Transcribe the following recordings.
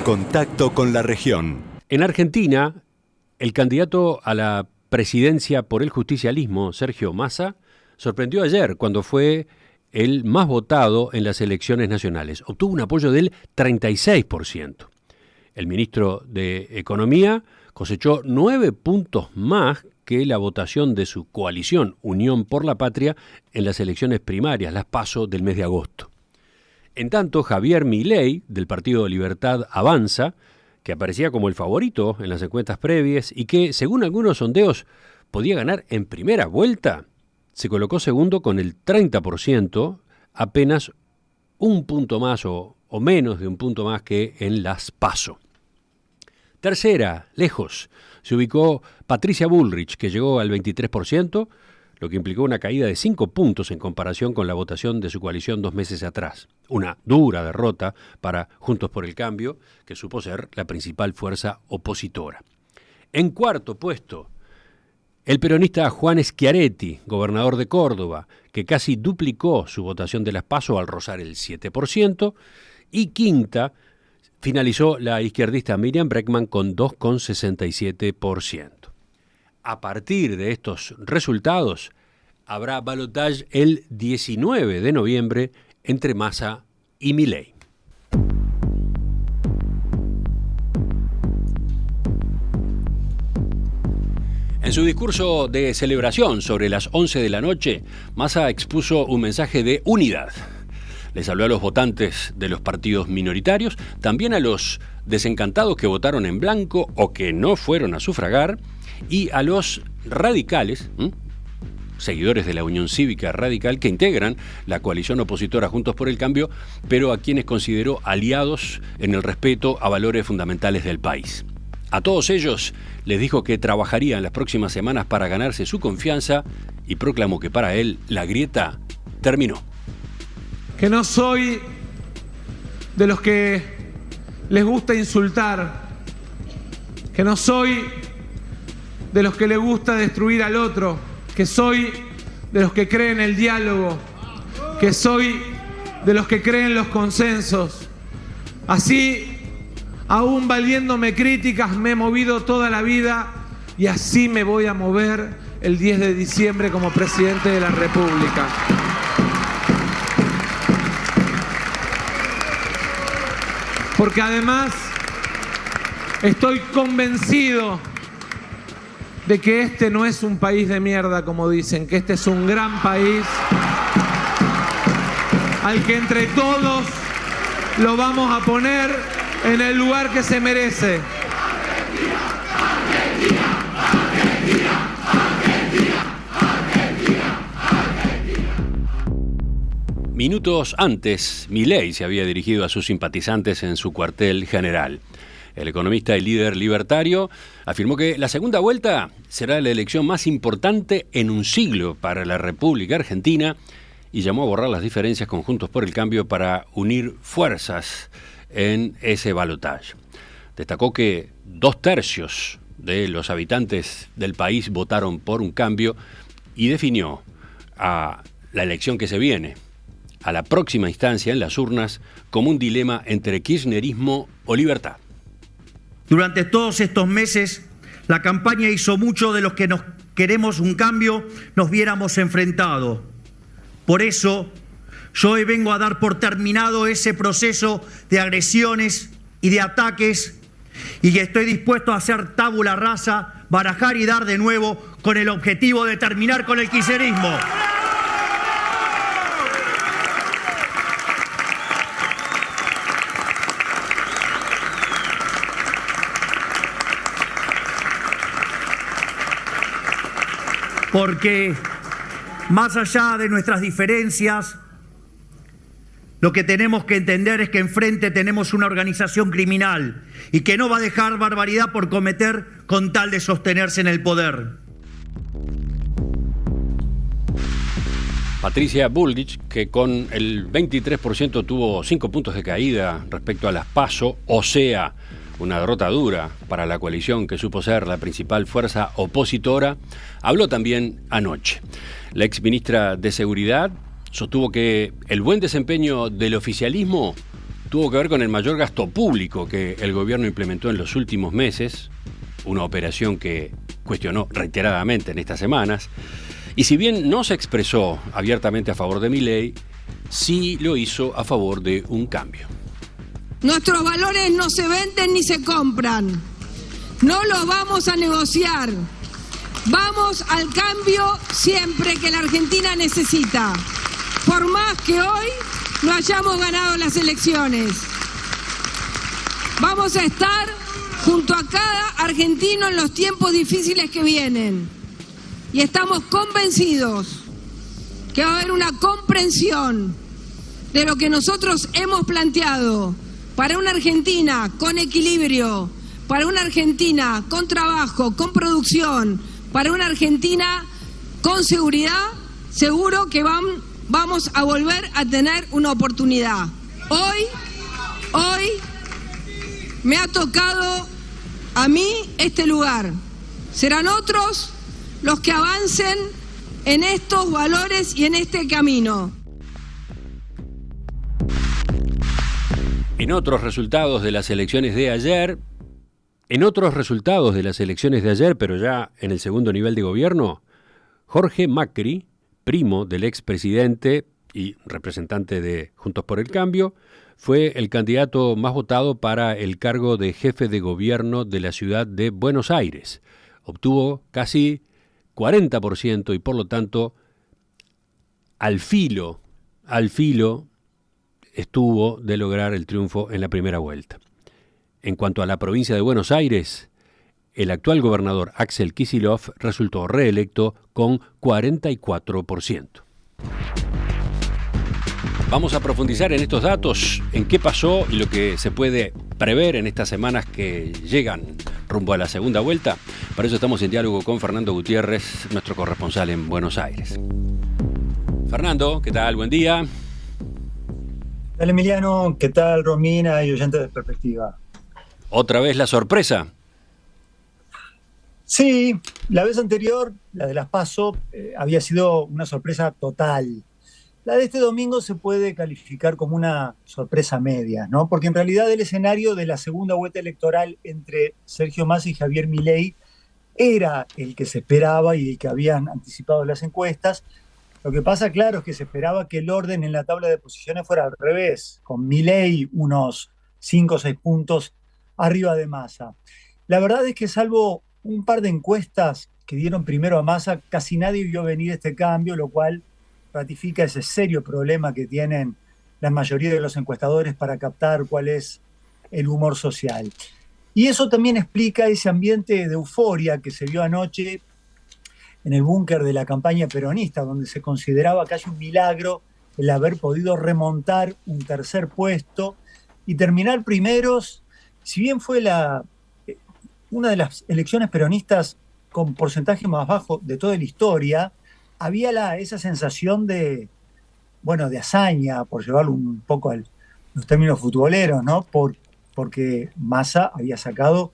Contacto con la región. En Argentina, el candidato a la presidencia por el justicialismo, Sergio Massa, sorprendió ayer cuando fue el más votado en las elecciones nacionales. Obtuvo un apoyo del 36%. El ministro de Economía cosechó 9 puntos más que la votación de su coalición Unión por la Patria en las elecciones primarias, las PASO del mes de agosto. En tanto, Javier Milei, del Partido Libertad Avanza, que aparecía como el favorito en las encuestas previas y que, según algunos sondeos, podía ganar en primera vuelta, se colocó segundo con el 30%, apenas un punto más o menos de un punto más que en las PASO. Tercera, lejos, se ubicó Patricia Bullrich, que llegó al 23%, lo que implicó una caída de 5 puntos en comparación con la votación de su coalición 2 meses atrás. Una dura derrota para Juntos por el Cambio, que supo ser la principal fuerza opositora. En cuarto puesto, el peronista Juan Schiaretti, gobernador de Córdoba, que casi duplicó su votación de las PASO al rozar el 7%, y quinta, finalizó la izquierdista Miriam Bregman con 2,67%. A partir de estos resultados, habrá balotaje el 19 de noviembre entre Massa y Milei. En su discurso de celebración sobre las 11 de la noche, Massa expuso un mensaje de unidad. Les habló a los votantes de los partidos minoritarios, también a los desencantados que votaron en blanco o que no fueron a sufragar, y a los radicales, seguidores de la Unión Cívica Radical, que integran la coalición opositora Juntos por el Cambio, pero a quienes consideró aliados en el respeto a valores fundamentales del país. A todos ellos les dijo que trabajaría en las próximas semanas para ganarse su confianza y proclamó que para él la grieta terminó. Que no soy de los que les gusta insultar, que no soy de los que les gusta destruir al otro, que soy de los que creen el diálogo, que soy de los que creen los consensos. Así, aún valiéndome críticas, me he movido toda la vida y así me voy a mover el 10 de diciembre como presidente de la República. Porque además estoy convencido de que este no es un país de mierda, como dicen, que este es un gran país al que entre todos lo vamos a poner en el lugar que se merece. Minutos antes, Milei se había dirigido a sus simpatizantes en su cuartel general. El economista y líder libertario afirmó que la segunda vuelta será la elección más importante en un siglo para la República Argentina y llamó a borrar las diferencias con Juntos por el Cambio para unir fuerzas en ese balotaje. Destacó que 2/3 de los habitantes del país votaron por un cambio y definió a la elección que se viene, a la próxima instancia en las urnas, como un dilema entre kirchnerismo o libertad. Durante todos estos meses, la campaña hizo mucho de los que nos queremos un cambio nos viéramos enfrentados. Por eso, yo hoy vengo a dar por terminado ese proceso de agresiones y de ataques y estoy dispuesto a hacer tabula rasa, barajar y dar de nuevo con el objetivo de terminar con el kirchnerismo. Porque más allá de nuestras diferencias, lo que tenemos que entender es que enfrente tenemos una organización criminal y que no va a dejar barbaridad por cometer con tal de sostenerse en el poder. Patricia Bullrich, que con el 23% tuvo 5 puntos de caída respecto a las PASO, o sea, una derrota dura para la coalición que supo ser la principal fuerza opositora, habló también anoche. La exministra de Seguridad sostuvo que el buen desempeño del oficialismo tuvo que ver con el mayor gasto público que el gobierno implementó en los últimos meses, una operación que cuestionó reiteradamente en estas semanas, y si bien no se expresó abiertamente a favor de Milei, sí lo hizo a favor de un cambio. Nuestros valores no se venden ni se compran. No los vamos a negociar. Vamos al cambio siempre que la Argentina necesita. Por más que hoy no hayamos ganado las elecciones. Vamos a estar junto a cada argentino en los tiempos difíciles que vienen. Y estamos convencidos que va a haber una comprensión de lo que nosotros hemos planteado para una Argentina con equilibrio, para una Argentina con trabajo, con producción, para una Argentina con seguridad. Seguro que vamos a volver a tener una oportunidad. Hoy me ha tocado a mí este lugar. Serán otros los que avancen en estos valores y en este camino. En otros resultados de las elecciones de ayer, pero ya en el segundo nivel de gobierno, Jorge Macri, primo del expresidente y representante de Juntos por el Cambio, fue el candidato más votado para el cargo de jefe de gobierno de la ciudad de Buenos Aires. Obtuvo casi 40% y por lo tanto al filo estuvo de lograr el triunfo en la primera vuelta. En cuanto a la provincia de Buenos Aires, el actual gobernador Axel Kicillof resultó reelecto con 44%. Vamos a profundizar en estos datos, en qué pasó y lo que se puede prever en estas semanas que llegan rumbo a la segunda vuelta. Para eso estamos en diálogo con Fernando Gutiérrez, nuestro corresponsal en Buenos Aires. Fernando, ¿qué tal? Buen día. Hola Emiliano, ¿qué tal Romina y oyentes de Perspectiva? ¿Otra vez la sorpresa? Sí, la vez anterior, la de las PASO, había sido una sorpresa total. La de este domingo se puede calificar como una sorpresa media, ¿no? Porque en realidad el escenario de la segunda vuelta electoral entre Sergio Massa y Javier Milei era el que se esperaba y el que habían anticipado las encuestas. Lo que pasa, claro, es que se esperaba que el orden en la tabla de posiciones fuera al revés, con Milei unos 5 o 6 puntos arriba de Massa. La verdad es que salvo un par de encuestas que dieron primero a Massa, casi nadie vio venir este cambio, lo cual ratifica ese serio problema que tienen la mayoría de los encuestadores para captar cuál es el humor social. Y eso también explica ese ambiente de euforia que se vio anoche en el búnker de la campaña peronista, donde se consideraba casi un milagro el haber podido remontar un tercer puesto y terminar primeros. Si bien fue una de las elecciones peronistas con porcentaje más bajo de toda la historia, había esa sensación de hazaña, por llevarlo un poco a los términos futboleros, ¿no? Porque Massa había sacado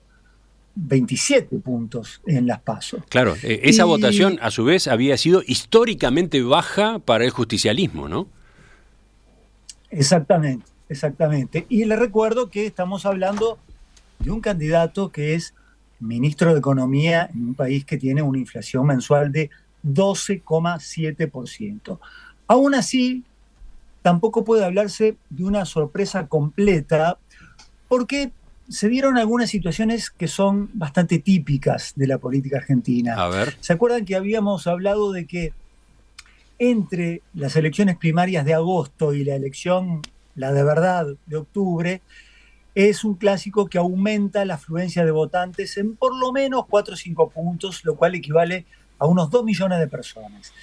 27 puntos en las PASO. Claro, esa votación a su vez había sido históricamente baja para el justicialismo, ¿no? Exactamente. Y le recuerdo que estamos hablando de un candidato que es ministro de Economía en un país que tiene una inflación mensual de 12,7%. Aún así, tampoco puede hablarse de una sorpresa completa porque se dieron algunas situaciones que son bastante típicas de la política argentina. A ver. ¿Se acuerdan que habíamos hablado de que entre las elecciones primarias de agosto y la elección, la de verdad, de octubre, es un clásico que aumenta la afluencia de votantes en por lo menos 4 o 5 puntos, lo cual equivale a unos 2 millones de personas?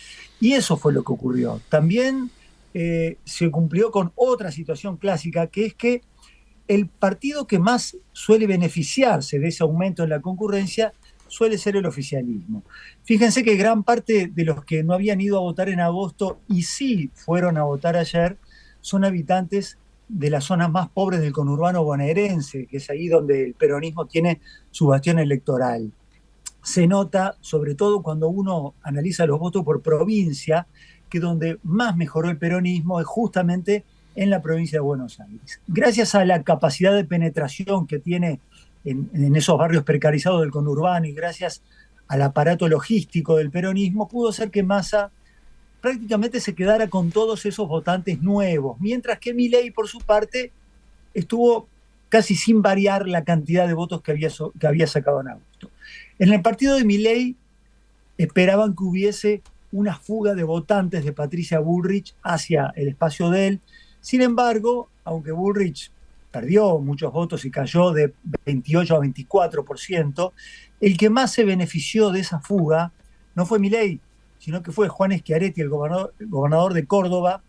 Y eso fue lo que ocurrió. También se cumplió con otra situación clásica, que es que el partido que más suele beneficiarse de ese aumento en la concurrencia suele ser el oficialismo. Fíjense que gran parte de los que no habían ido a votar en agosto y sí fueron a votar ayer son habitantes de las zonas más pobres del conurbano bonaerense, que es ahí donde el peronismo tiene su bastión electoral. Se nota, sobre todo cuando uno analiza los votos por provincia, que donde más mejoró el peronismo es justamente en la provincia de Buenos Aires. Gracias a la capacidad de penetración que tiene en esos barrios precarizados del conurbano y gracias al aparato logístico del peronismo, pudo ser que Massa prácticamente se quedara con todos esos votantes nuevos, mientras que Milei, por su parte, estuvo casi sin variar la cantidad de votos que había sacado en agosto. En el partido de Milei esperaban que hubiese una fuga de votantes de Patricia Bullrich hacia el espacio de él. Sin embargo, aunque Bullrich perdió muchos votos y cayó de 28 a 24%, el que más se benefició de esa fuga no fue Milei, sino que fue Juan Schiaretti, el gobernador de Córdoba,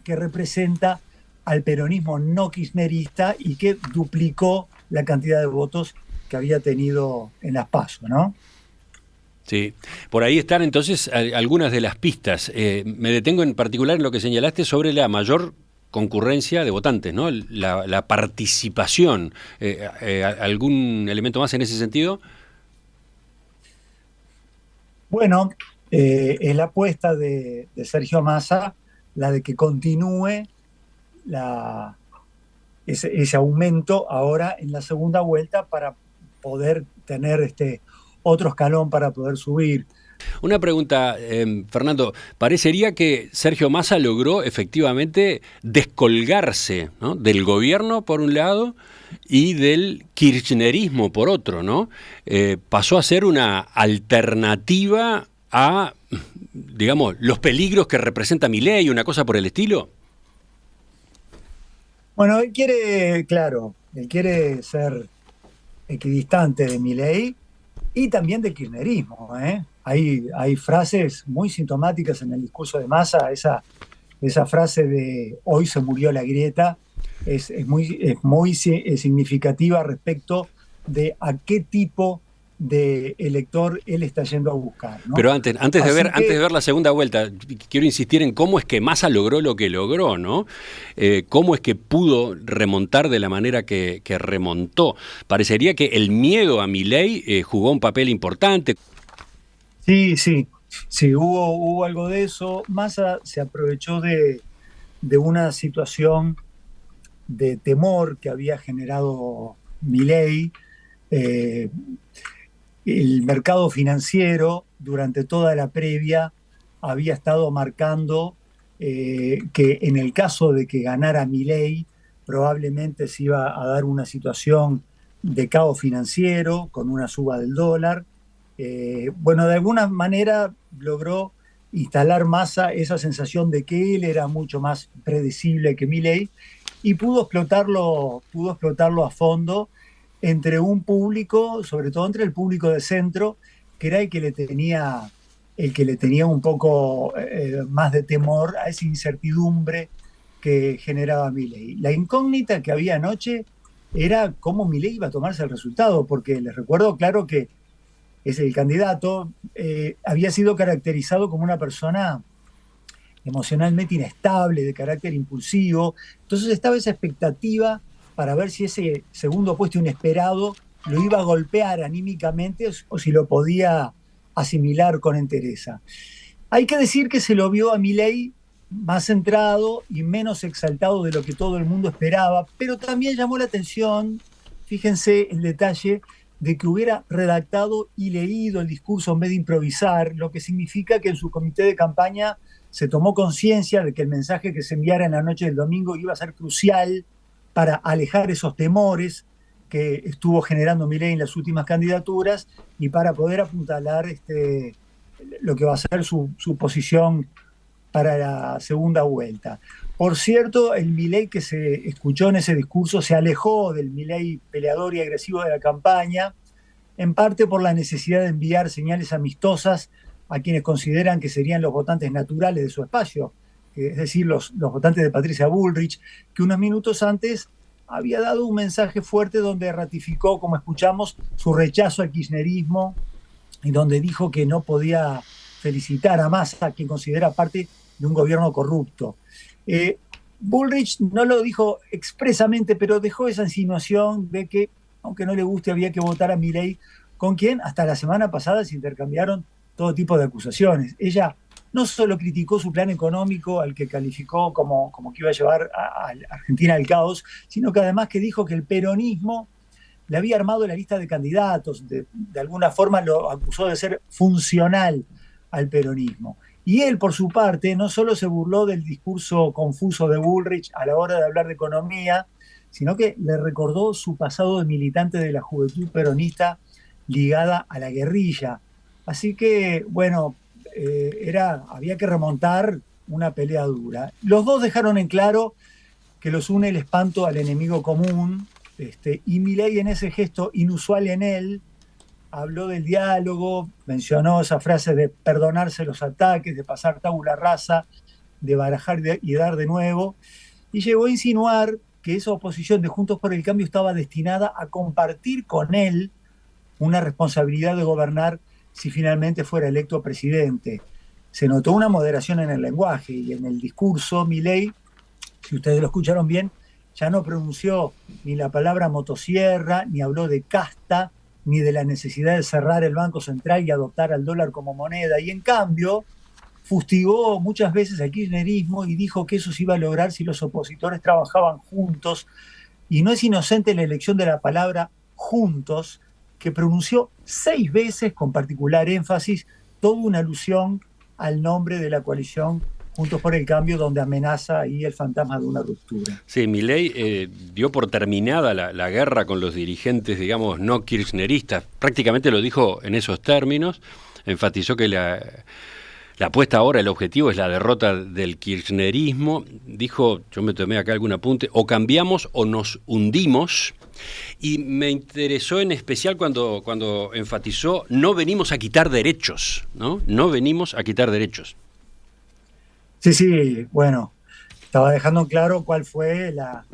que representa al peronismo no kirchnerista y que duplicó la cantidad de votos que había tenido en las PASO, ¿no? Sí, por ahí están entonces algunas de las pistas. Me detengo en particular en lo que señalaste sobre la mayor concurrencia de votantes, ¿no? La participación. ¿Algún elemento más en ese sentido? Bueno, es la apuesta de Sergio Massa, la de que continúe ese aumento ahora en la segunda vuelta para poder tener otro escalón para poder subir. Una pregunta, Fernando. Parecería que Sergio Massa logró efectivamente descolgarse, ¿no?, del gobierno por un lado y del kirchnerismo por otro, ¿no? Pasó a ser una alternativa a, digamos, los peligros que representa Milei, una cosa por el estilo. Bueno, él quiere ser equidistante de Milei y también del kirchnerismo, ¿eh? Hay frases muy sintomáticas en el discurso de Massa, esa frase de hoy se murió la grieta, es muy significativa respecto de a qué tipo de elector él está yendo a buscar, ¿no? Pero antes de ver la segunda vuelta, quiero insistir en cómo es que Massa logró lo que logró, ¿no? Cómo es que pudo remontar de la manera que remontó. Parecería que el miedo a Milei jugó un papel importante. Sí, hubo algo de eso. Massa se aprovechó de una situación de temor que había generado Milei. El mercado financiero durante toda la previa había estado marcando que en el caso de que ganara Milei probablemente se iba a dar una situación de caos financiero con una suba del dólar. Bueno, de alguna manera logró instalar Massa esa sensación de que él era mucho más predecible que Milei y pudo explotarlo a fondo entre un público, sobre todo entre el público de centro, que era el que le tenía un poco más de temor a esa incertidumbre que generaba Milei. La incógnita que había anoche era cómo Milei iba a tomarse el resultado, porque les recuerdo claro que el candidato había sido caracterizado como una persona emocionalmente inestable, de carácter impulsivo, entonces estaba esa expectativa para ver si ese segundo puesto inesperado lo iba a golpear anímicamente o si lo podía asimilar con entereza. Hay que decir que se lo vio a Milei más centrado y menos exaltado de lo que todo el mundo esperaba, pero también llamó la atención, fíjense el detalle, de que hubiera redactado y leído el discurso en vez de improvisar, lo que significa que en su comité de campaña se tomó conciencia de que el mensaje que se enviara en la noche del domingo iba a ser crucial para alejar esos temores que estuvo generando Milei en las últimas candidaturas y para poder apuntalar lo que va a ser su posición para la segunda vuelta. Por cierto, el Milei que se escuchó en ese discurso se alejó del Milei peleador y agresivo de la campaña, en parte por la necesidad de enviar señales amistosas a quienes consideran que serían los votantes naturales de su espacio, es decir, los votantes de Patricia Bullrich, que unos minutos antes había dado un mensaje fuerte donde ratificó, como escuchamos, su rechazo al kirchnerismo y donde dijo que no podía felicitar a Massa, quien considera parte de un gobierno corrupto. Bullrich no lo dijo expresamente, pero dejó esa insinuación de que, aunque no le guste, había que votar a Milei, con quien hasta la semana pasada se intercambiaron todo tipo de acusaciones. Ella no solo criticó su plan económico, al que calificó como que iba a llevar a Argentina al caos, sino que además que dijo que el peronismo le había armado la lista de candidatos, de alguna forma lo acusó de ser funcional al peronismo. Y él, por su parte, no solo se burló del discurso confuso de Bullrich a la hora de hablar de economía, sino que le recordó su pasado de militante de la juventud peronista ligada a la guerrilla. Así que, bueno, había que remontar una pelea dura. Los dos dejaron en claro que los une el espanto al enemigo común, y Milei, en ese gesto inusual en él, habló del diálogo, mencionó esa frase de perdonarse los ataques, de pasar tabula rasa, de barajar y dar de nuevo, y llegó a insinuar que esa oposición de Juntos por el Cambio estaba destinada a compartir con él una responsabilidad de gobernar si finalmente fuera electo presidente. Se notó una moderación en el lenguaje y en el discurso. Milei, si ustedes lo escucharon bien, ya no pronunció ni la palabra motosierra, ni habló de casta, ni de la necesidad de cerrar el Banco Central y adoptar al dólar como moneda. Y en cambio, fustigó muchas veces al kirchnerismo y dijo que eso se iba a lograr si los opositores trabajaban juntos. Y no es inocente la elección de la palabra juntos, que pronunció 6 veces con particular énfasis, toda una alusión al nombre de la coalición Juntos por el Cambio, donde amenaza ahí el fantasma de una ruptura. Sí, Milei dio por terminada la guerra con los dirigentes, digamos, no kirchneristas. Prácticamente lo dijo en esos términos. Enfatizó que la apuesta ahora, el objetivo es la derrota del kirchnerismo. Dijo, yo me tomé acá algún apunte, o cambiamos o nos hundimos. Y me interesó en especial cuando enfatizó, no venimos a quitar derechos, ¿no? No venimos a quitar derechos. Sí, bueno, estaba dejando claro cuál fue la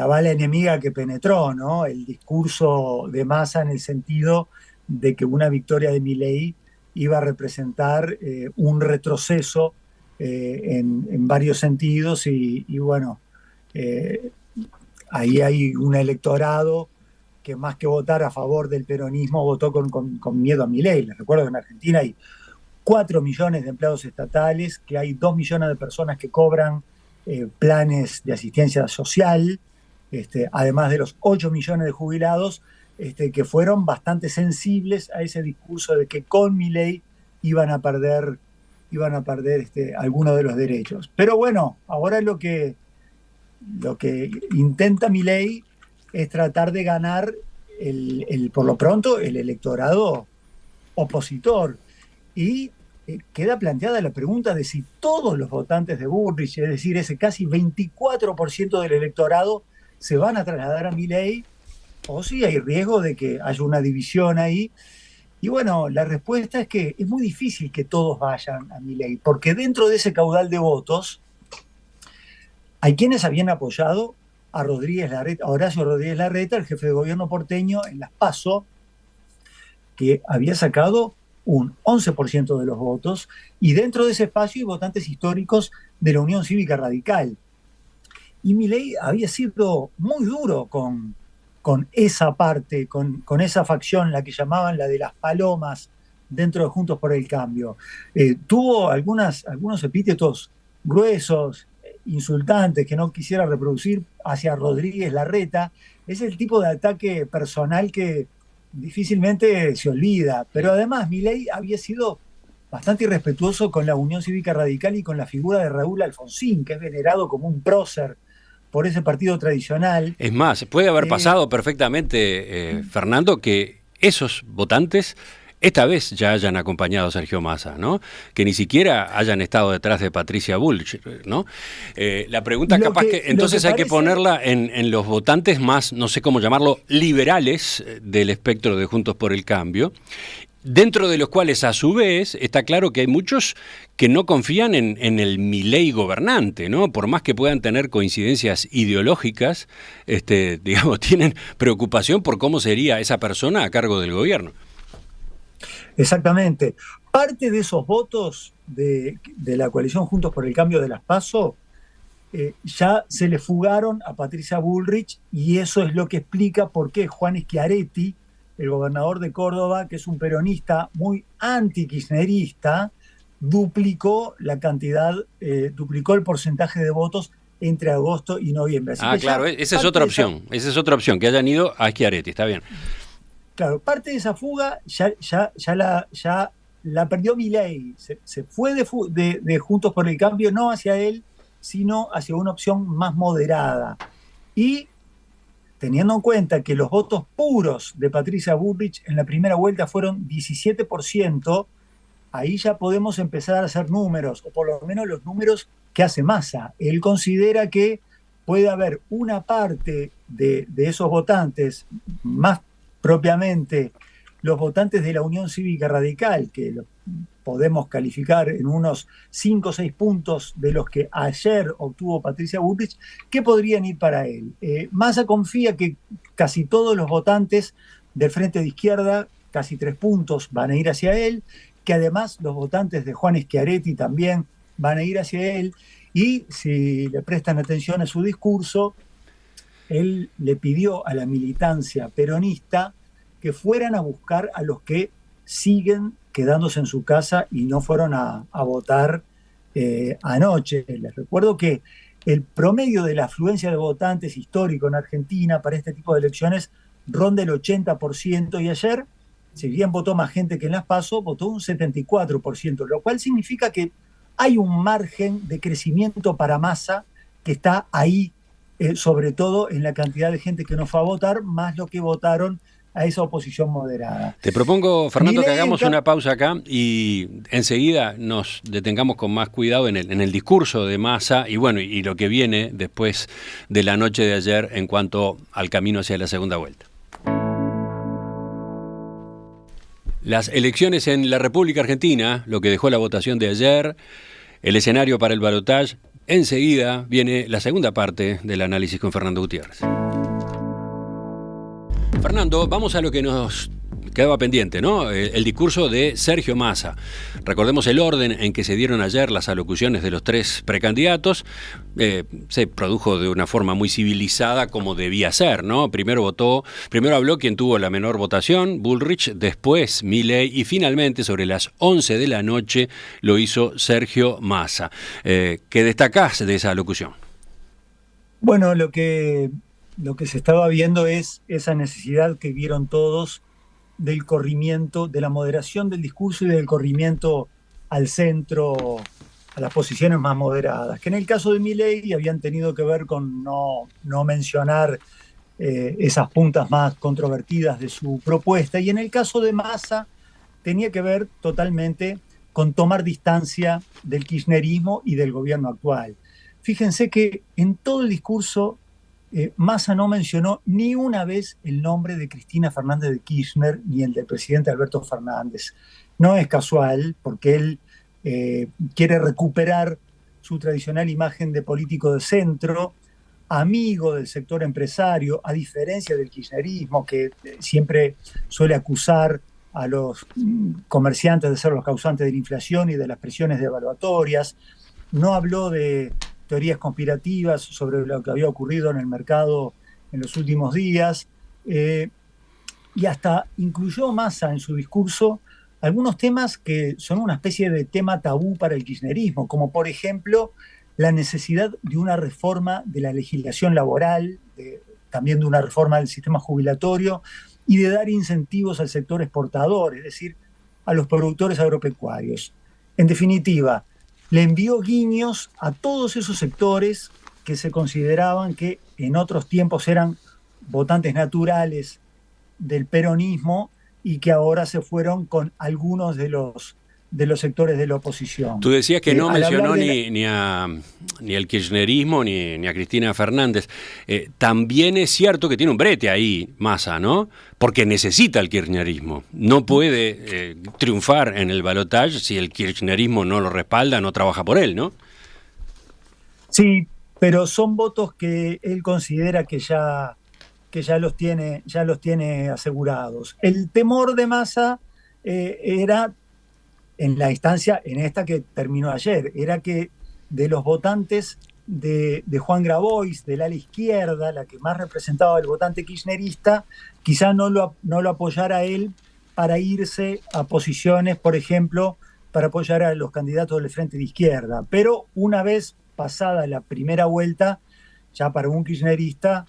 bala enemiga que penetró, ¿no? El discurso de Massa, en el sentido de que una victoria de Milei iba a representar un retroceso en varios sentidos y bueno, ahí hay un electorado que más que votar a favor del peronismo votó con miedo a Milei. Les recuerdo que en Argentina hay 4 millones de empleados estatales, que hay 2 millones de personas que cobran planes de asistencia social, además de los 8 millones de jubilados, que fueron bastante sensibles a ese discurso de que con Milei iban a perder algunos de los derechos. Pero bueno, ahora lo que intenta Milei es tratar de ganar por lo pronto el electorado opositor. Y queda planteada la pregunta de si todos los votantes de Bullrich, es decir, ese casi 24% del electorado, se van a trasladar a Milei, o si hay riesgo de que haya una división ahí. Y bueno, la respuesta es que es muy difícil que todos vayan a Milei, porque dentro de ese caudal de votos hay quienes habían apoyado a Horacio Rodríguez Larreta, el jefe de gobierno porteño, en las PASO, que había sacado un 11% de los votos, y dentro de ese espacio hay votantes históricos de la Unión Cívica Radical. Y Milei había sido muy duro con esa parte, con esa facción, la que llamaban la de las palomas, dentro de Juntos por el Cambio. Tuvo algunos epítetos gruesos, insultantes, que no quisiera reproducir, hacia Rodríguez Larreta. Es el tipo de ataque personal que difícilmente se olvida, pero además Milei había sido bastante irrespetuoso con la Unión Cívica Radical y con la figura de Raúl Alfonsín, que es venerado como un prócer por ese partido tradicional. Es más, puede haber pasado perfectamente, Fernando, que esos votantes esta vez ya hayan acompañado a Sergio Massa, ¿no? Que ni siquiera hayan estado detrás de Patricia Bullrich, ¿no? La pregunta capaz que entonces hay que ponerla en los votantes más, no sé cómo llamarlo, liberales del espectro de Juntos por el Cambio, dentro de los cuales a su vez está claro que hay muchos que no confían en el Milei gobernante, ¿no? Por más que puedan tener coincidencias ideológicas, digamos, tienen preocupación por cómo sería esa persona a cargo del gobierno. Exactamente. Parte de esos votos de la coalición Juntos por el Cambio de las PASO ya se le fugaron a Patricia Bullrich, y eso es lo que explica por qué Juan Schiaretti, el gobernador de Córdoba, que es un peronista muy anti-kirchnerista, duplicó la cantidad, duplicó el porcentaje de votos entre agosto y noviembre. Así claro, esa es otra opción. Esa es otra opción, que hayan ido a Schiaretti, está bien. Claro, parte de esa fuga ya la perdió Milei. Se fue de Juntos por el Cambio, no hacia él, sino hacia una opción más moderada. Y teniendo en cuenta que los votos puros de Patricia Bullrich en la primera vuelta fueron 17%, ahí ya podemos empezar a hacer números, o por lo menos los números que hace Massa. Él considera que puede haber una parte de esos votantes, más propiamente los votantes de la Unión Cívica Radical, que lo podemos calificar en unos 5 o 6 puntos de los que ayer obtuvo Patricia Bullrich, que podrían ir para él. Massa confía que casi todos los votantes del Frente de Izquierda, casi 3 puntos, van a ir hacia él, que además los votantes de Juan Schiaretti también van a ir hacia él, y si le prestan atención a su discurso, él le pidió a la militancia peronista que fueran a buscar a los que siguen quedándose en su casa y no fueron a votar anoche. Les recuerdo que el promedio de la afluencia de votantes histórico en Argentina para este tipo de elecciones ronda el 80%, y ayer, si bien votó más gente que en las PASO, votó un 74%, lo cual significa que hay un margen de crecimiento para Massa que está ahí, sobre todo en la cantidad de gente que no fue a votar, más lo que votaron a esa oposición moderada. Te propongo, Fernando, que hagamos una pausa acá y enseguida nos detengamos con más cuidado en el discurso de Massa y bueno, y lo que viene después de la noche de ayer en cuanto al camino hacia la segunda vuelta. Las elecciones en la República Argentina, lo que dejó la votación de ayer, el escenario para el balotaje. Enseguida viene la segunda parte del análisis con Fernando Gutiérrez. Fernando, vamos a lo que nos quedaba pendiente, ¿no? El discurso de Sergio Massa. Recordemos el orden en que se dieron ayer las alocuciones de los 3 precandidatos. Se produjo de una forma muy civilizada como debía ser, ¿no? Primero habló quien tuvo la menor votación, Bullrich, después Milei y finalmente sobre las 11 de la noche lo hizo Sergio Massa. ¿Qué destacás de esa alocución? Bueno, lo que se estaba viendo es esa necesidad que vieron todos del corrimiento, de la moderación del discurso y del corrimiento al centro, a las posiciones más moderadas, que en el caso de Milei habían tenido que ver con no mencionar esas puntas más controvertidas de su propuesta, y en el caso de Massa tenía que ver totalmente con tomar distancia del kirchnerismo y del gobierno actual. Fíjense que en todo el discurso Massa no mencionó ni una vez el nombre de Cristina Fernández de Kirchner ni el del presidente Alberto Fernández. No es casual, porque él quiere recuperar su tradicional imagen de político de centro, amigo del sector empresario, a diferencia del kirchnerismo, que siempre suele acusar a los comerciantes de ser los causantes de la inflación y de las presiones devaluatorias. No habló de teorías conspirativas sobre lo que había ocurrido en el mercado en los últimos días, y hasta incluyó Massa en su discurso algunos temas que son una especie de tema tabú para el kirchnerismo, como por ejemplo la necesidad de una reforma de la legislación laboral, también de una reforma del sistema jubilatorio y de dar incentivos al sector exportador, es decir, a los productores agropecuarios. En definitiva, le envió guiños a todos esos sectores que se consideraban que en otros tiempos eran votantes naturales del peronismo y que ahora se fueron con algunos de los sectores de la oposición. Tú decías que no mencionó ni al kirchnerismo ni a Cristina Fernández. También es cierto que tiene un brete ahí, Massa, ¿no? Porque necesita el kirchnerismo. No puede triunfar en el balotaje si el kirchnerismo no lo respalda, no trabaja por él, ¿no? Sí, pero son votos que él considera que ya los tiene asegurados. El temor de Massa era, en la instancia, en esta que terminó ayer, era que de los votantes de Juan Grabois, del ala izquierda, la que más representaba el votante kirchnerista, quizá no lo apoyara él para irse a posiciones, por ejemplo, para apoyar a los candidatos del Frente de Izquierda. Pero una vez pasada la primera vuelta, ya para un kirchnerista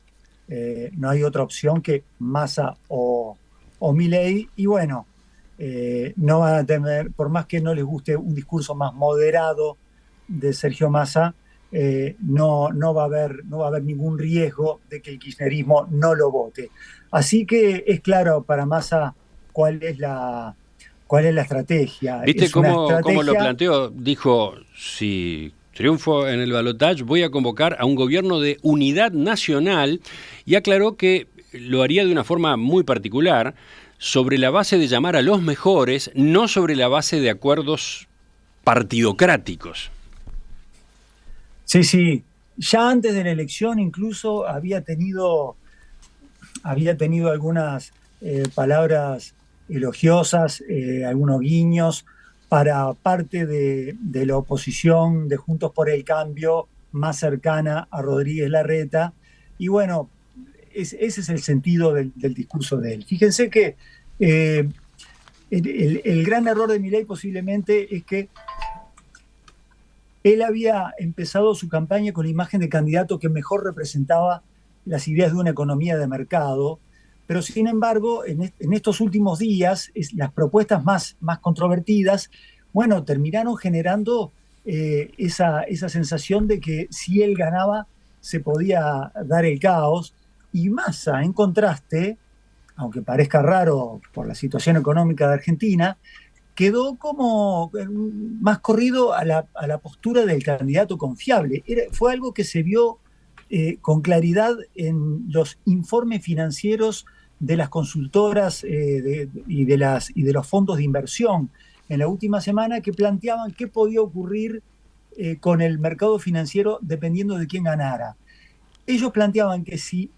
no hay otra opción que Massa o Milei, y bueno, no van a tener, por más que no les guste un discurso más moderado de Sergio Massa, no va a haber ningún riesgo de que el kirchnerismo no lo vote. Así que es claro para Massa cuál es la estrategia. ¿Viste cómo lo planteó? Dijo, si triunfo en el balotaje, voy a convocar a un gobierno de unidad nacional, y aclaró que lo haría de una forma muy particular, sobre la base de llamar a los mejores, no sobre la base de acuerdos partidocráticos. Sí. Ya antes de la elección incluso había tenido algunas palabras elogiosas, algunos guiños para parte de la oposición de Juntos por el Cambio, más cercana a Rodríguez Larreta. Y bueno, ese es el sentido del discurso de él. Fíjense que el gran error de Milei posiblemente es que él había empezado su campaña con la imagen de candidato que mejor representaba las ideas de una economía de mercado, pero sin embargo, en estos últimos días, las propuestas más controvertidas, bueno, terminaron generando esa sensación de que si él ganaba se podía dar el caos, y Massa, en contraste, aunque parezca raro por la situación económica de Argentina, quedó como más corrido a la postura del candidato confiable. Fue algo que se vio con claridad en los informes financieros de las consultoras y de los fondos de inversión en la última semana, que planteaban qué podía ocurrir con el mercado financiero dependiendo de quién ganara. Ellos planteaban que si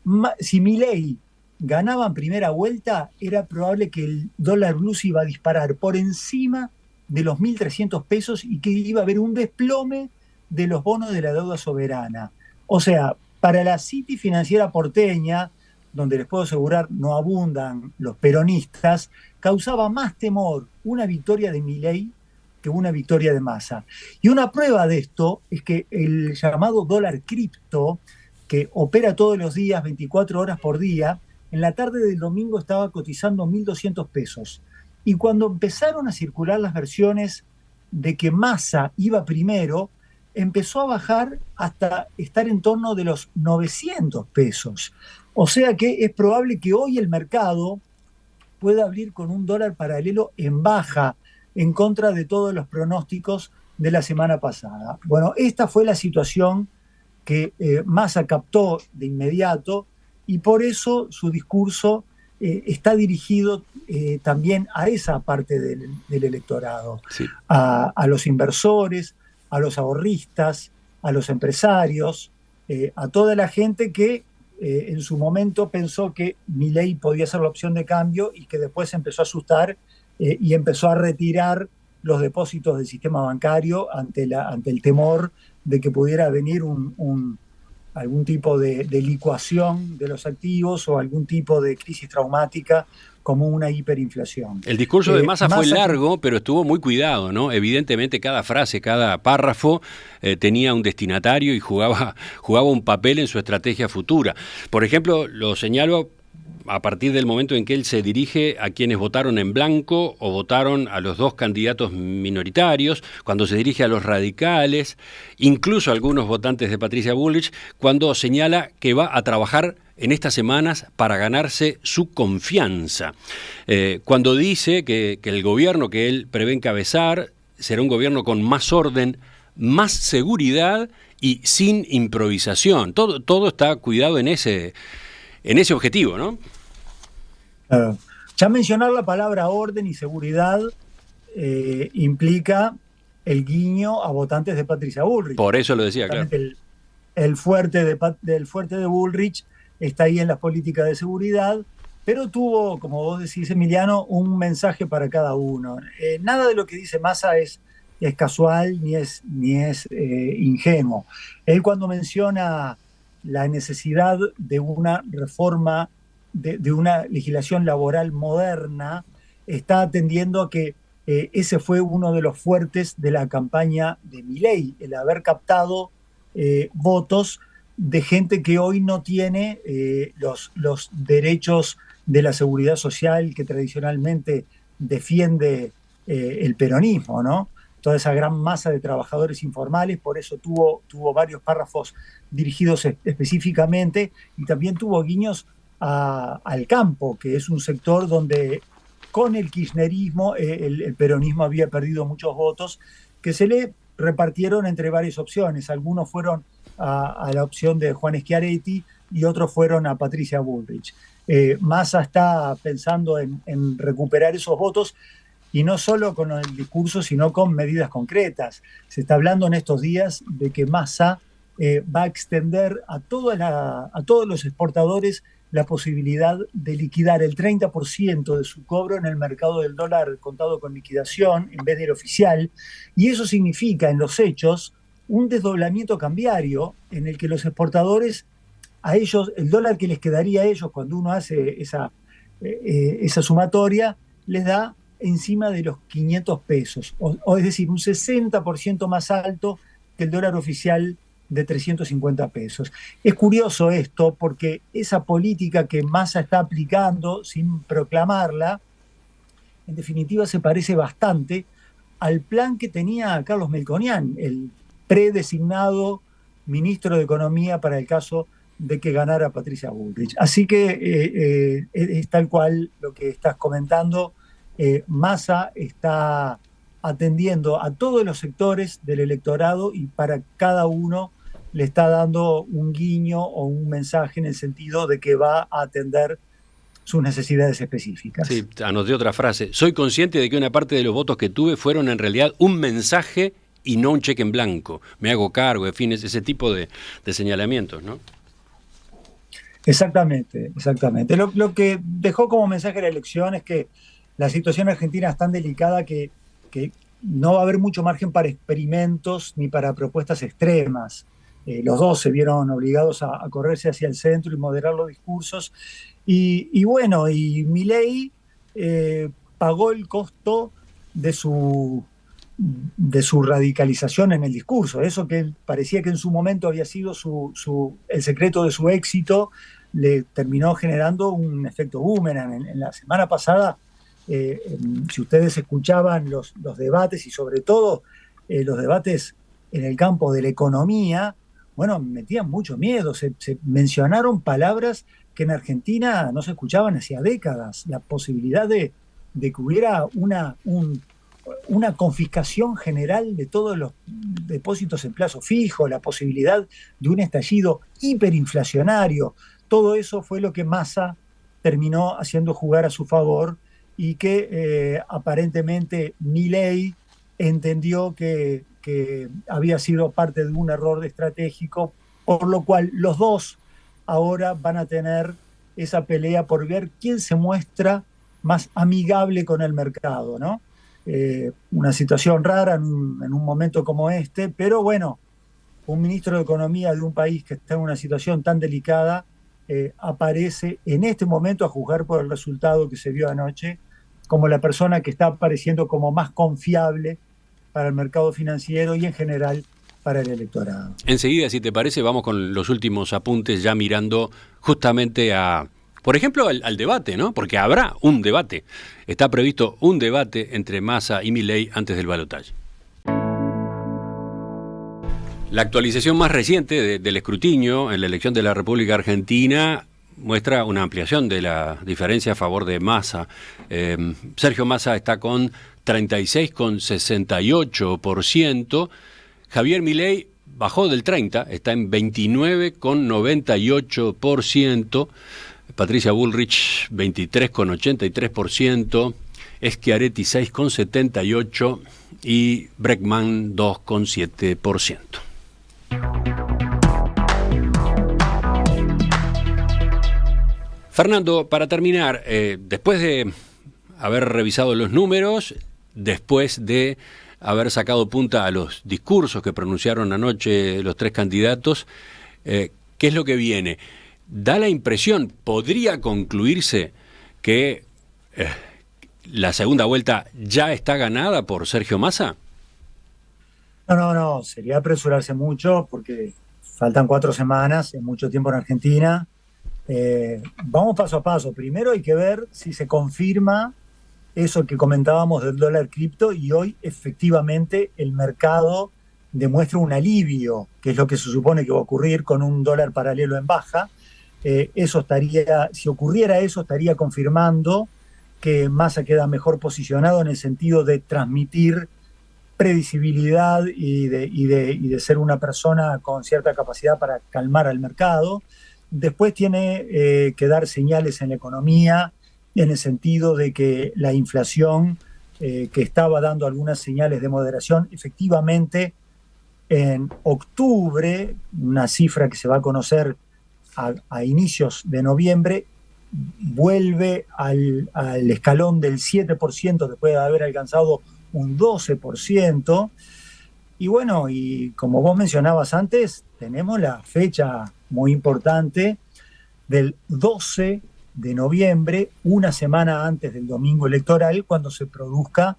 Milei ganaba en primera vuelta, era probable que el dólar blue se iba a disparar por encima de los 1.300 pesos y que iba a haber un desplome de los bonos de la deuda soberana. O sea, para la City financiera porteña, donde les puedo asegurar no abundan los peronistas, causaba más temor una victoria de Milei que una victoria de Massa. Y una prueba de esto es que el llamado dólar cripto, que opera todos los días, 24 horas por día, en la tarde del domingo estaba cotizando 1.200 pesos. Y cuando empezaron a circular las versiones de que Massa iba primero, empezó a bajar hasta estar en torno de los 900 pesos. O sea que es probable que hoy el mercado pueda abrir con un dólar paralelo en baja, en contra de todos los pronósticos de la semana pasada. Bueno, esta fue la situación que Massa captó de inmediato, y por eso su discurso está dirigido también a esa parte del electorado, sí. a los inversores, a los ahorristas, a los empresarios, a toda la gente que en su momento pensó que Milei podía ser la opción de cambio y que después empezó a asustar y empezó a retirar los depósitos del sistema bancario ante el temor de que pudiera venir algún tipo de licuación de los activos o algún tipo de crisis traumática como una hiperinflación. El discurso de Massa fue largo, pero estuvo muy cuidado, ¿no? Evidentemente cada frase, cada párrafo tenía un destinatario y jugaba un papel en su estrategia futura. Por ejemplo, lo señalo a partir del momento en que él se dirige a quienes votaron en blanco o votaron a los dos candidatos minoritarios, cuando se dirige a los radicales, incluso a algunos votantes de Patricia Bullrich, cuando señala que va a trabajar en estas semanas para ganarse su confianza. Cuando dice que el gobierno que él prevé encabezar será un gobierno con más orden, más seguridad y sin improvisación. Todo está cuidado en ese objetivo, ¿no? Ya mencionar la palabra orden y seguridad implica el guiño a votantes de Patricia Bullrich. Por eso lo decía, claro. El fuerte de Bullrich está ahí en las políticas de seguridad, pero tuvo, como vos decís, Emiliano, un mensaje para cada uno. Nada de lo que dice Massa es casual ni es ingenuo. Él, cuando menciona la necesidad de una reforma, de una legislación laboral moderna, está atendiendo a que ese fue uno de los fuertes de la campaña de Milei, el haber captado votos de gente que hoy no tiene los derechos de la seguridad social que tradicionalmente defiende el peronismo, ¿no? Toda esa gran masa de trabajadores informales, por eso tuvo varios párrafos dirigidos específicamente, y también tuvo guiños al campo, que es un sector donde con el kirchnerismo el peronismo había perdido muchos votos, que se le repartieron entre varias opciones. Algunos fueron a la opción de Juan Schiaretti y otros fueron a Patricia Bullrich. Massa está pensando en recuperar esos votos, y no solo con el discurso, sino con medidas concretas. Se está hablando en estos días de que Massa va a extender a todos los exportadores la posibilidad de liquidar el 30% de su cobro en el mercado del dólar contado con liquidación en vez del oficial, y eso significa en los hechos un desdoblamiento cambiario en el que los exportadores, a ellos, el dólar que les quedaría a ellos cuando uno hace esa sumatoria, les da encima de los 500 pesos, o es decir, un 60% más alto que el dólar oficial de 350 pesos. Es curioso esto porque esa política que Massa está aplicando sin proclamarla, en definitiva se parece bastante al plan que tenía Carlos Melconian, el predesignado ministro de Economía para el caso de que ganara Patricia Bullrich. Así que es tal cual lo que estás comentando. Massa está atendiendo a todos los sectores del electorado y para cada uno le está dando un guiño o un mensaje en el sentido de que va a atender sus necesidades específicas. Sí, anoté otra frase. Soy consciente de que una parte de los votos que tuve fueron en realidad un mensaje y no un cheque en blanco. Me hago cargo, en fin, ese tipo de señalamientos, ¿no? Exactamente. Lo que dejó como mensaje la elección es que la situación argentina es tan delicada que no va a haber mucho margen para experimentos ni para propuestas extremas. Los dos se vieron obligados a correrse hacia el centro y moderar los discursos. Y bueno, y Milei pagó el costo de su radicalización en el discurso. Eso que parecía que en su momento había sido el secreto de su éxito, le terminó generando un efecto boomerang. En la semana pasada, si ustedes escuchaban los debates y sobre todo los debates en el campo de la economía, bueno, metían mucho miedo. Se mencionaron palabras que en Argentina no se escuchaban hacía décadas. La posibilidad de que hubiera una confiscación general de todos los depósitos en plazo fijo, la posibilidad de un estallido hiperinflacionario. Todo eso fue lo que Massa terminó haciendo jugar a su favor y que aparentemente Milei entendió que había sido parte de un error estratégico, por lo cual los dos ahora van a tener esa pelea por ver quién se muestra más amigable con el mercado, ¿no? Una situación rara en un momento como este, pero bueno, un ministro de Economía de un país que está en una situación tan delicada aparece en este momento, a juzgar por el resultado que se vio anoche, como la persona que está apareciendo como más confiable para el mercado financiero y en general para el electorado. Enseguida, si te parece, vamos con los últimos apuntes, ya mirando justamente por ejemplo, al debate, ¿no? Porque habrá un debate. Está previsto un debate entre Massa y Milei antes del balotaje. La actualización más reciente del escrutinio en la elección de la República Argentina muestra una ampliación de la diferencia a favor de Massa. Sergio Massa está con 36,68%. Javier Milei bajó del 30%, está en 29,98%. Patricia Bullrich, 23,83%. Schiaretti, 6,78%. Y Bregman, 2,7%. Fernando, para terminar, después de haber revisado los números, después de haber sacado punta a los discursos que pronunciaron anoche los tres candidatos, ¿qué es lo que viene? Da la impresión, podría concluirse que ¿La segunda vuelta ya está ganada por Sergio Massa? No, sería apresurarse mucho porque faltan 4 semanas, es mucho tiempo en Argentina. Vamos paso a paso. Primero hay que ver si se confirma eso que comentábamos del dólar cripto y hoy efectivamente el mercado demuestra un alivio, que es lo que se supone que va a ocurrir con un dólar paralelo en baja. Si ocurriera eso, estaría confirmando que Massa queda mejor posicionado en el sentido de transmitir previsibilidad y de ser una persona con cierta capacidad para calmar al mercado. Después tiene que dar señales en la economía, en el sentido de que la inflación, que estaba dando algunas señales de moderación, efectivamente en octubre, una cifra que se va a conocer a inicios de noviembre, vuelve al escalón del 7% después de haber alcanzado un 12%. Y bueno, y como vos mencionabas antes, tenemos la fecha muy importante del 12 de noviembre, una semana antes del domingo electoral, cuando se produzca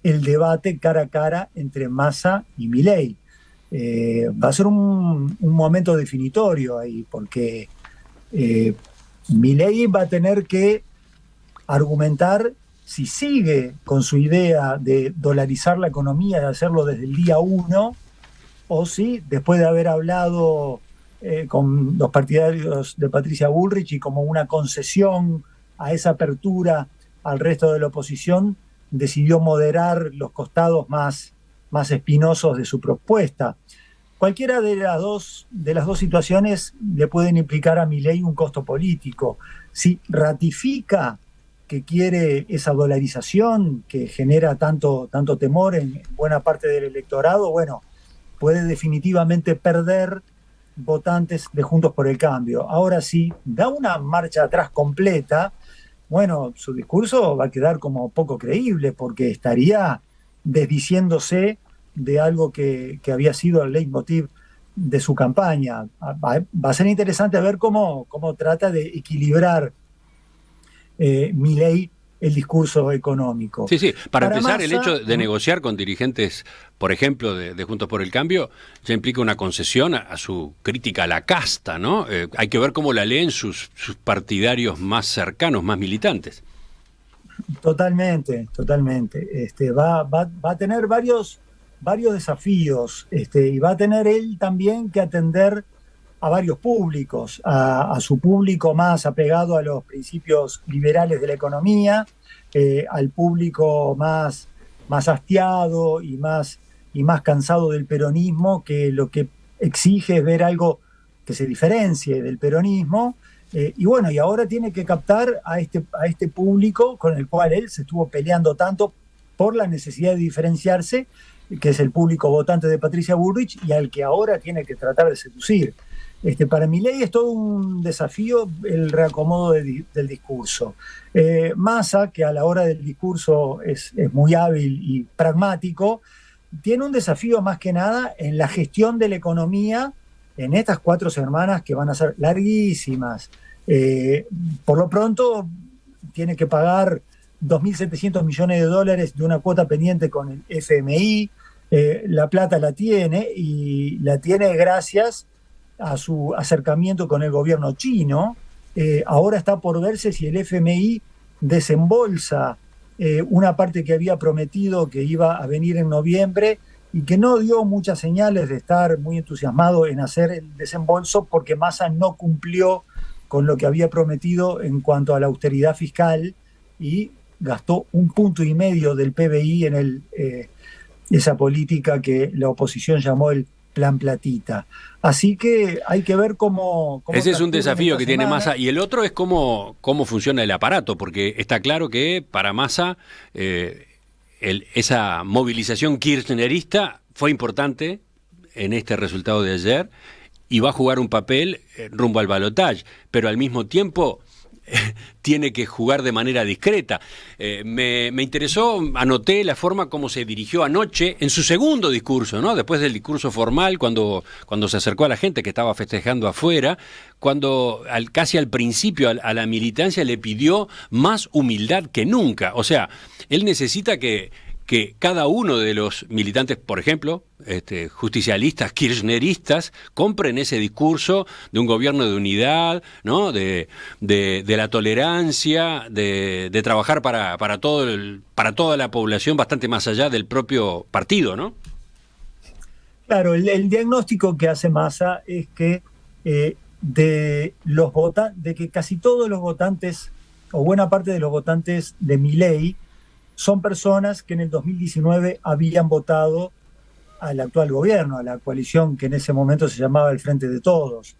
el debate cara a cara entre Massa y Milei. Va a ser un momento definitorio ahí, porque Milei va a tener que argumentar si sigue con su idea de dolarizar la economía, de hacerlo desde el día 1, o si después de haber hablado con los partidarios de Patricia Bullrich y como una concesión a esa apertura al resto de la oposición, decidió moderar los costados más espinosos de su propuesta. Cualquiera de las dos situaciones le pueden implicar a Milei un costo político. Si ratifica que quiere esa dolarización que genera tanto temor en buena parte del electorado, bueno, puede definitivamente perder votantes de Juntos por el Cambio. Ahora, si da una marcha atrás completa, bueno, su discurso va a quedar como poco creíble porque estaría desdiciéndose de algo que había sido el leitmotiv de su campaña. Va a ser interesante ver cómo trata de equilibrar Milei el discurso económico. Sí. Para empezar, Massa, el hecho de negociar con dirigentes, por ejemplo, de Juntos por el Cambio, ya implica una concesión a su crítica a la casta, ¿no? Hay que ver cómo la leen sus partidarios más cercanos, más militantes. Totalmente. Va a tener varios desafíos, y va a tener él también que atender a varios públicos, a su público más apegado a los principios liberales de la economía, al público más hastiado y más cansado del peronismo, que lo que exige es ver algo que se diferencie del peronismo, y bueno, y ahora tiene que captar a este público con el cual él se estuvo peleando tanto por la necesidad de diferenciarse, que es el público votante de Patricia Bullrich, y al que ahora tiene que tratar de seducir. Para Milei es todo un desafío el reacomodo del discurso. Massa, que a la hora del discurso es muy hábil y pragmático, tiene un desafío más que nada en la gestión de la economía en estas 4 semanas que van a ser larguísimas. Por lo pronto tiene que pagar $2.700 millones de una cuota pendiente con el FMI. La plata la tiene, y la tiene gracias a su acercamiento con el gobierno chino. Ahora está por verse si el FMI desembolsa una parte que había prometido que iba a venir en noviembre y que no dio muchas señales de estar muy entusiasmado en hacer el desembolso, porque Massa no cumplió con lo que había prometido en cuanto a la austeridad fiscal y gastó 1,5 puntos del PBI en esa política que la oposición llamó el Plan Platita. Así que hay que ver cómo ese es un desafío que tiene Massa, y el otro es cómo funciona el aparato, porque está claro que para Massa esa movilización kirchnerista fue importante en este resultado de ayer y va a jugar un papel rumbo al balotaje, pero al mismo tiempo tiene que jugar de manera discreta. Me interesó, anoté la forma como se dirigió anoche en su segundo discurso, ¿no? Después del discurso formal, cuando se acercó a la gente que estaba festejando afuera, cuando casi al principio a la militancia le pidió más humildad que nunca. O sea, él necesita que cada uno de los militantes, por ejemplo, justicialistas, kirchneristas, compren ese discurso de un gobierno de unidad, ¿no? de la tolerancia, de trabajar para toda la población, bastante más allá del propio partido, ¿no? Claro, el diagnóstico que hace Massa es que de que casi todos los votantes, o buena parte de los votantes de Milei, son personas que en el 2019 habían votado al actual gobierno, a la coalición que en ese momento se llamaba el Frente de Todos.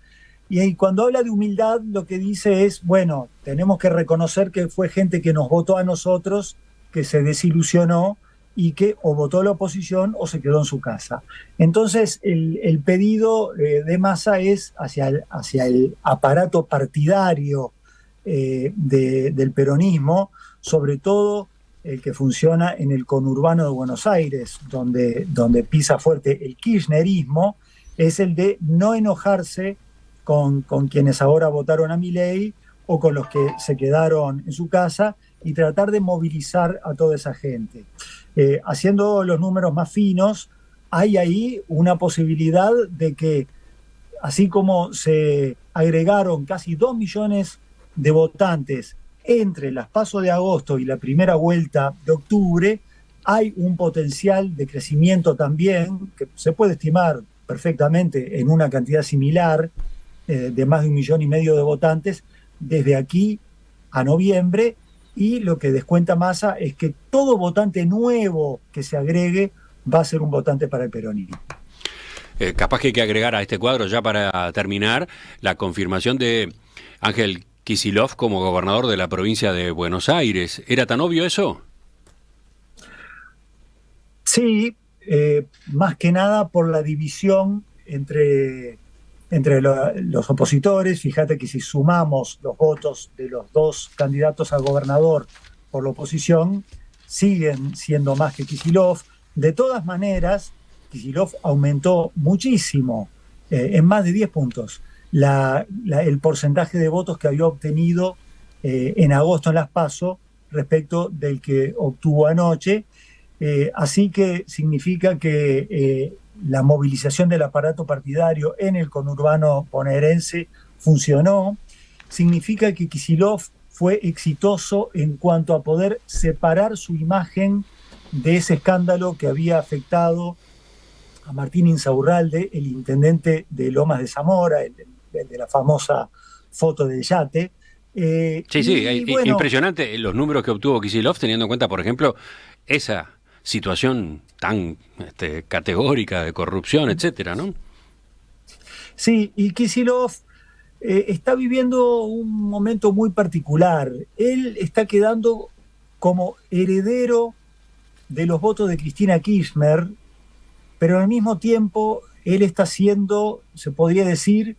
Y cuando habla de humildad, lo que dice es, bueno, tenemos que reconocer que fue gente que nos votó a nosotros, que se desilusionó y que o votó a la oposición o se quedó en su casa. Entonces, el pedido de Massa es hacia el aparato partidario del peronismo, sobre todo el que funciona en el conurbano de Buenos Aires, donde pisa fuerte el kirchnerismo, es el de no enojarse con quienes ahora votaron a Milei o con los que se quedaron en su casa y tratar de movilizar a toda esa gente. Haciendo los números más finos, hay ahí una posibilidad de que, así como se agregaron casi 2 millones de votantes entre las PASO de agosto y la primera vuelta de octubre, hay un potencial de crecimiento también, que se puede estimar perfectamente en una cantidad similar, de más de 1,5 millones de votantes, desde aquí a noviembre, y lo que descuenta Massa es que todo votante nuevo que se agregue va a ser un votante para el peronismo. Capaz que hay que agregar a este cuadro, ya para terminar, la confirmación de Ángel Kicillof como gobernador de la provincia de Buenos Aires. ¿Era tan obvio eso? Sí, más que nada por la división entre los opositores. Fíjate que si sumamos los votos de los 2 candidatos a gobernador por la oposición, siguen siendo más que Kicillof. De todas maneras, Kicillof aumentó muchísimo, en más de 10 puntos, el porcentaje de votos que había obtenido en agosto en las PASO respecto del que obtuvo anoche. Así que significa que la movilización del aparato partidario en el conurbano bonaerense funcionó. Significa que Kicillof fue exitoso en cuanto a poder separar su imagen de ese escándalo que había afectado a Martín Insaurralde, el intendente de Lomas de Zamora, el de la famosa foto del yate. Sí, bueno, impresionante los números que obtuvo Kicillof, teniendo en cuenta, por ejemplo, esa situación tan categórica de corrupción, etcétera, ¿no? Sí, y Kicillof está viviendo un momento muy particular. Él está quedando como heredero de los votos de Cristina Kirchner, pero al mismo tiempo él está siendo, se podría decir,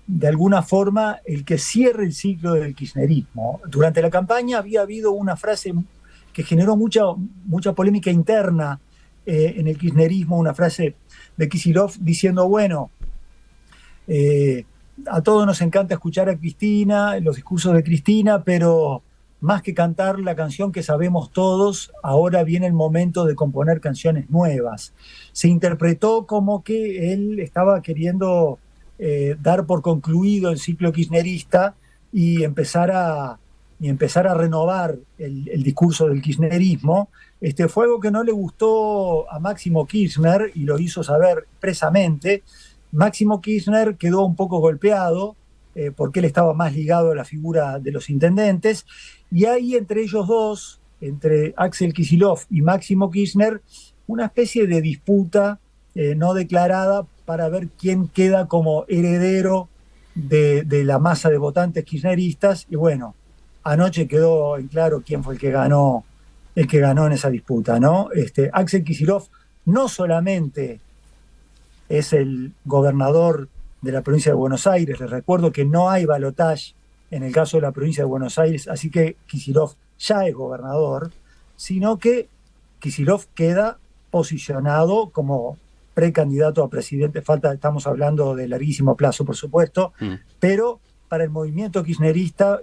de alguna forma, el que cierre el ciclo del kirchnerismo. Durante la campaña había habido una frase que generó mucha polémica interna en el kirchnerismo, una frase de Kicillof diciendo, bueno, a todos nos encanta escuchar a Cristina, los discursos de Cristina, pero más que cantar la canción que sabemos todos, ahora viene el momento de componer canciones nuevas. Se interpretó como que él estaba queriendo dar por concluido el ciclo kirchnerista y empezar a renovar el discurso del kirchnerismo. Fue algo que no le gustó a Máximo Kirchner y lo hizo saber expresamente. Máximo Kirchner quedó un poco golpeado porque él estaba más ligado a la figura de los intendentes, y hay entre ellos dos, entre Axel Kicillof y Máximo Kirchner, una especie de disputa no declarada para ver quién queda como heredero de la masa de votantes kirchneristas. Y bueno, anoche quedó en claro quién fue el que ganó en esa disputa, ¿no? Axel Kicillof no solamente es el gobernador de la provincia de Buenos Aires, les recuerdo que no hay balotaje en el caso de la provincia de Buenos Aires, así que Kicillof ya es gobernador, sino que Kicillof queda posicionado como precandidato a presidente. Estamos hablando de larguísimo plazo, por supuesto, pero para el movimiento kirchnerista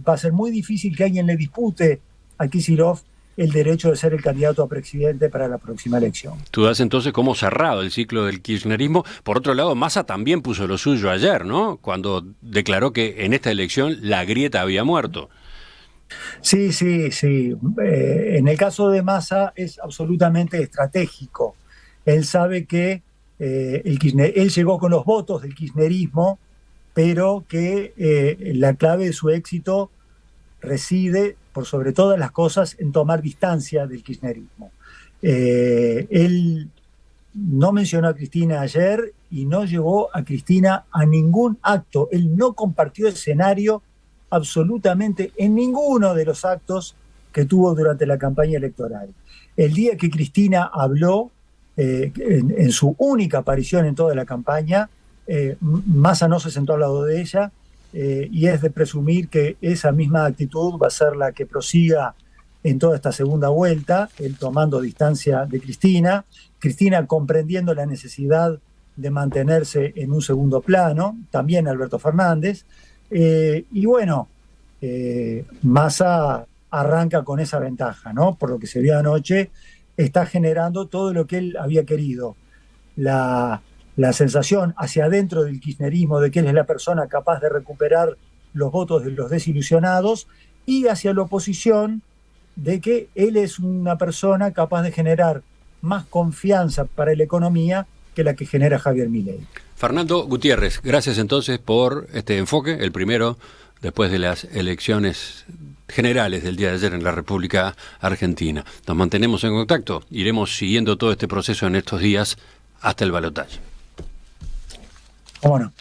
va a ser muy difícil que alguien le dispute a Kicillof el derecho de ser el candidato a presidente para la próxima elección. Tú das entonces como cerrado el ciclo del kirchnerismo. Por otro lado, Massa también puso lo suyo ayer, ¿no? Cuando declaró que en esta elección la grieta había muerto. Sí. En el caso de Massa es absolutamente estratégico. Él sabe que él llegó con los votos del kirchnerismo, pero que la clave de su éxito reside, por sobre todas las cosas, en tomar distancia del kirchnerismo. Él no mencionó a Cristina ayer y no llevó a Cristina a ningún acto. Él no compartió escenario absolutamente en ninguno de los actos que tuvo durante la campaña electoral. El día que Cristina habló, en su única aparición en toda la campaña, Massa no se sentó al lado de ella, y es de presumir que esa misma actitud va a ser la que prosiga en toda esta segunda vuelta, él tomando distancia de Cristina comprendiendo la necesidad de mantenerse en un segundo plano, también Alberto Fernández, y bueno, Massa arranca con esa ventaja, ¿no? Por lo que se vio anoche, está generando todo lo que él había querido, la sensación hacia adentro del kirchnerismo de que él es la persona capaz de recuperar los votos de los desilusionados, y hacia la oposición de que él es una persona capaz de generar más confianza para la economía que la que genera Javier Milei. Fernando Gutiérrez, gracias entonces por este enfoque, el primero después de las elecciones generales del día de ayer en la República Argentina. Nos mantenemos en contacto, iremos siguiendo todo este proceso en estos días hasta el balotaje. ¿Cómo no?